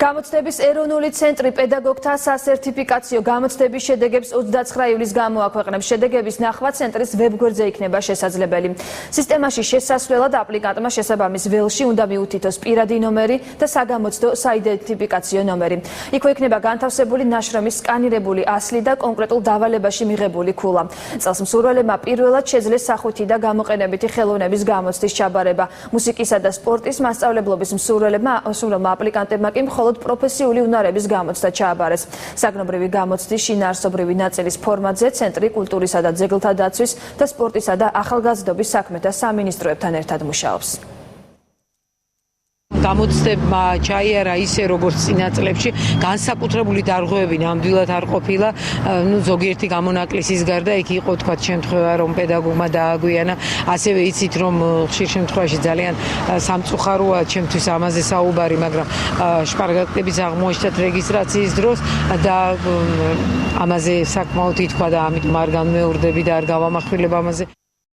გამოცდების ეროვნული ცენტრი პედაგოგთა სასერტიფიკაციო გამოცდების შედეგებს 29 ივლისს გამოაქვეყნებს. შედეგების ნახვა ცენტრის ვებგვერდზე იქნება შესაძლებელი. სისტემაში შესასვლელად აპლიკანტმა შესაბამის ველში უნდა მიუთითოს პირადი ნომერი და საგამოცდო საიდენტიფიკაციო ნომერი. იქვე იქნება განთავსებული ნაშრომის სკანირებული ასლი და კონკრეტულ დავალებაში მიღებული ქულა. წელს მსურველებმა პირველად შეძლეს სახვითი და გამოყენებითი ხელოვნების გამოცდის ჩაბარება. მუსიკისა და სპორტის მასწავლებლობის მსურველებმა აპლიკანტებმა კი მხოლოდ პროფესიული უნარების გამოცდა ჩააბარეს. საგნობრივი გამოცდის შინაარსობრივი ნაწილის ფორმატზე ცენტრი კულტურისა და ძეგლთა დაცვის და სპორტისა და ახალგაზრდობის საქმეთა სამინისტროებთან ერთად მუშაობს. გამოცდება ჩაიარა ისე როგორც წინა წლებში განსაკუთრებული დარღვევები ნამდვილად არ ყოფილა. ზოგიერთი გამონაკლისის გარდა იქ იყო თქვა შემთხვევა რომ პედაგოგმა დააგვიანა. ასევე იცით რომ ხშირ შემთხვევაში ძალიან სამწუხაროა ჩემთვის ამაზე საუბარი, მაგრამ შპარგატების აღმოაჩნდათ რეგისტრაციის დროს და ამაზე საკმაოდ ითქვა და ამიტომ არ განმეორდები და არ გავამახვილებ ამაზე.